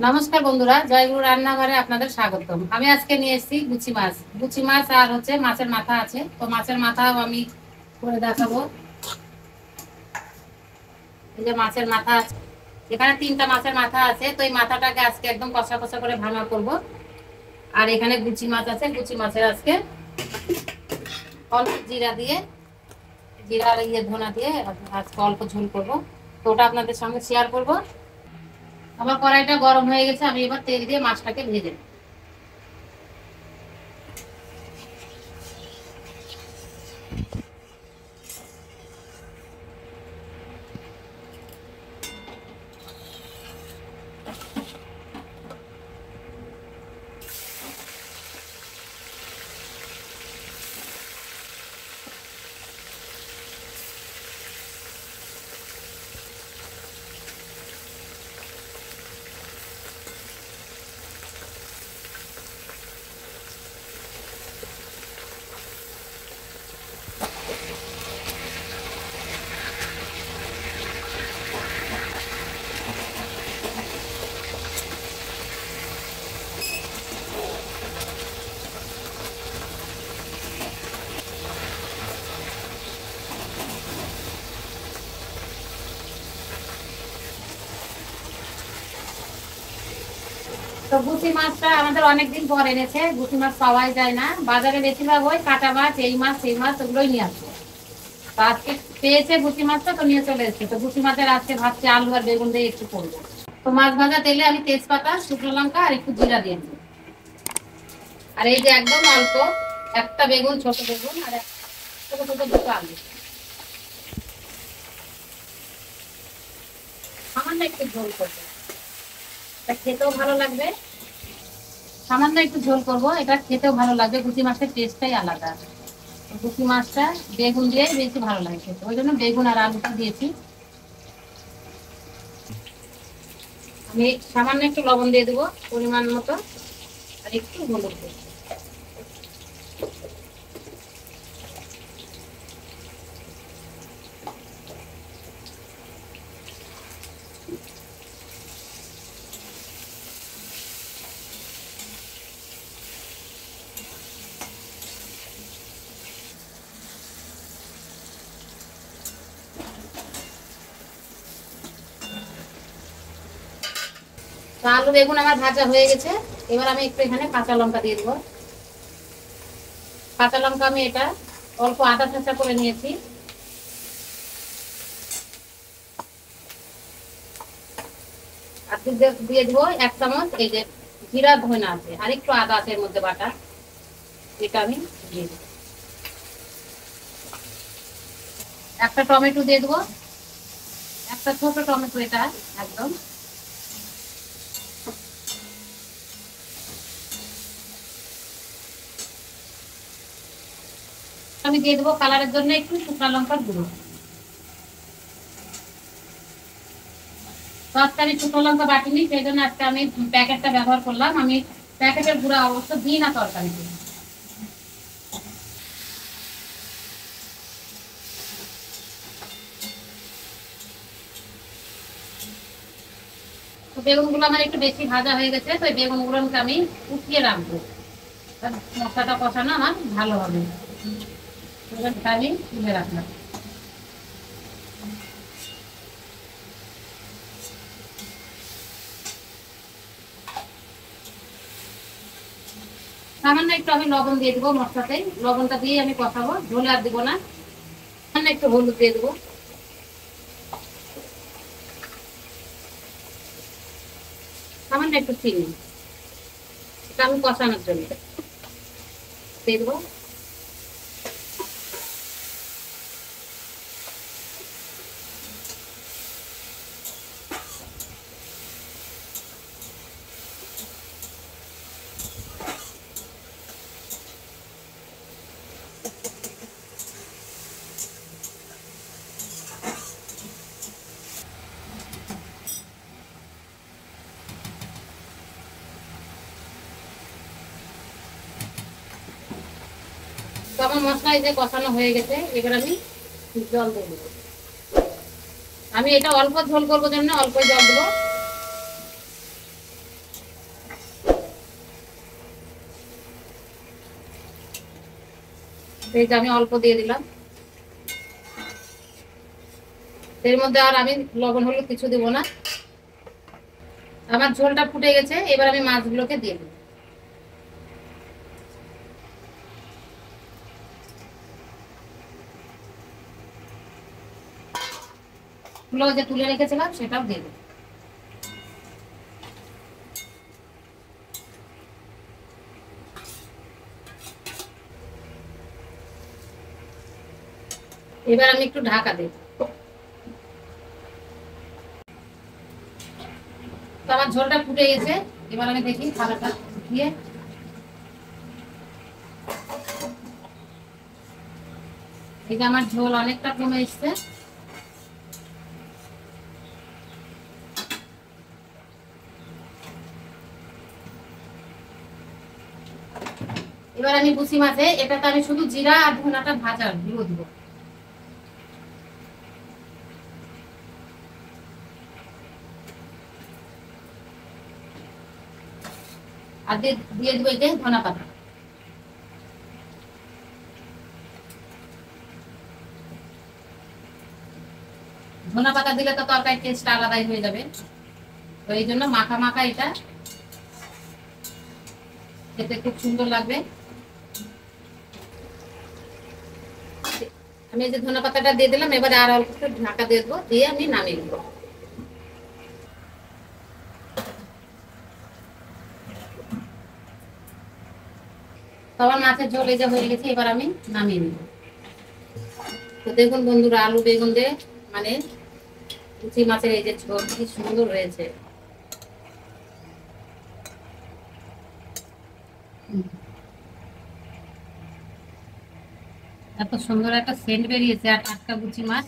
নমস্কার বন্ধুরা, জয়গুরু রান্নাঘরে আপনাদের স্বাগতম। আমি আজকে নিয়ে এসেছি গুচি মাছ আর হচ্ছে মাছের মাথা আছে। তো মাছের মাথাও আমি করে দেখাবো। এই যে মাছের মাথা আছে, এখানে 3টা মাছের মাথা আছে। তো এই মাথাটাকে আজকে একদম কষা কষা করে ভাঙা করব। আর এখানে গুচি মাছ আছে, গুচি মাছের আজকে অল্প জিরা দিয়ে, জিরা আর ধনা দিয়ে আজকে অল্প ঝোল করব। তো ওটা আপনাদের সঙ্গে শেয়ার করব। আমার কড়াইটা গরম হয়ে গেছে, আমি এবার তেল দিয়ে মাছটাকে ভেজে নেব। তো গুচি মাছটা আমাদের অনেকদিন পর এনেছে। গুচি মাছ পাওয়াই যায় না বাজারে, বেশিরভাগ ওই কাটা মাছ, এই মাছ সেই মাছ ওগুলোই নিয়ে আসছে। তো আজকে পেয়েছে গুচি মাছটা, তো নিয়ে চলে এসছে। তো গুচি মাছের আজকে ভাবছি আলু আর বেগুন দিয়ে একটু করবো। তো মাছ ভাজা তেলে আমি তেজপাতা, শুকনো লঙ্কা আর একটু জিরা দিয়েছি। আর এই যে একদম অল্প একটা বেগুন, ছোট বেগুন, আর ছোট ছোট দুটো আলু, সামান্য একটু ঝোল করবো। এটা খেতেও ভালো লাগবে। সামান্য একটু ঝোল করবো, এটা খেতেও ভালো লাগবে। গুচি মাছের টেস্টটাই আলাদা। গুচি মাছটা বেগুন দিয়ে বেশি ভালো লাগে খেতে, ওই জন্য বেগুন আর আলুটা দিয়েছি। আমি সামান্য একটু লবণ দিয়ে দেবো পরিমাণ মতো, আর একটু হলুদ দেবো। তো আলু বেগুন আমার ভাজা হয়ে গেছে। এবার আমি একটু এখানে কাঁচা লঙ্কা দিয়ে দেবো। কাঁচা লঙ্কা আমি এটা অল্প আদা ছেঁচা করে নিয়েছি। আর দিয়ে দেবো 1 চামচ এই যে জিরা ধনা আছে, আর একটু আদা আছে এর মধ্যে বাটা, এটা আমি দিয়ে দেবো। একটা টমেটো দিয়ে দেবো, একটা ছোট টমেটো এটা একদম। আমি দিয়ে দেবো কালারের জন্য একটু শুকনো লঙ্কার গুঁড়ো। তো আজকে আমি শুকনো লঙ্কা বাটিনি, সেই জন্য আজকে আমি প্যাকেটটা ব্যবহার করলাম। আমি প্যাকেটের গুঁড়া অবশ্য দিই না তরকারিতে। তো বেগুনগুলো আমার একটু বেশি ভাজা হয়ে গেছে, তো এই বেগুনগুলোকে আমি উঠিয়ে রাখবো। মশলাটা কষানো আমার ভালো হবে, আমি তুলে রাখলাম। সামান্য একটু আমি লবণ দিয়ে দেবো মশলাতে, লবণটা দিয়ে আমি কষাবো, ঝোলে আর দেবো না। সামান্য একটু হলুদ দিয়ে দেবো, সামান্য একটু চিনি, এটা আমি কষানোর জন্য দিয়ে দেবো। তো আমার মশলা এই যে কষানো হয়ে গেছে, এবার আমি জল দিয়ে দেবো। আমি এটা অল্প ঝোল করবো জন্য অল্প জল দেবো। এই যে আমি অল্প দিয়ে দিলাম, এর মধ্যে আর আমি লবণ হলুদ কিছু দেবো না। আমার ঝোলটা ফুটে গেছে, এবার আমি মাছগুলোকে দিয়ে দেবো। গুলো যে তুলে রেখেছিলাম সেটাও দিয়ে দেবো। এবার আমি একটু ঢাকা দেব। তো আমার ঝোলটা ফুটে গেছে, এবার আমি দেখি থালাটা দিয়ে। এই যে আমার ঝোল অনেকটা কমে এসছে। এবার আমি বুসি মাছে এটাতে আমি শুধু জিরা আর ধনাটা ভাজা দিয়ে দিব। আর দিয়ে দিব এই যে ধনা পাতা। ধনা পাতা দিলে তো তরকারি টেস্ট আলাদাই হয়ে যাবে, তো এই জন্য মাখা মাখা এটা খেতে খুব সুন্দর লাগবে। আমি এই যে ধনা পাতাটা দিয়ে দিলাম, এবারে আর অল্প একটু ঢাকা দিয়ে দেবো, দিয়ে আমি নামিয়ে দেবো। তো আমার মাছের ঝোল এই যে হয়ে গেছে, এবার আমি নামিয়ে নেব। তো দেখুন বন্ধুরা, আলু বেগুন দিয়ে মানে কুচি মাছের এই যে ঝোল কি সুন্দর হয়েছে। এত সুন্দর একটা সেন্ট বেরিয়েছে, আর টাটকা কুচি মাছ।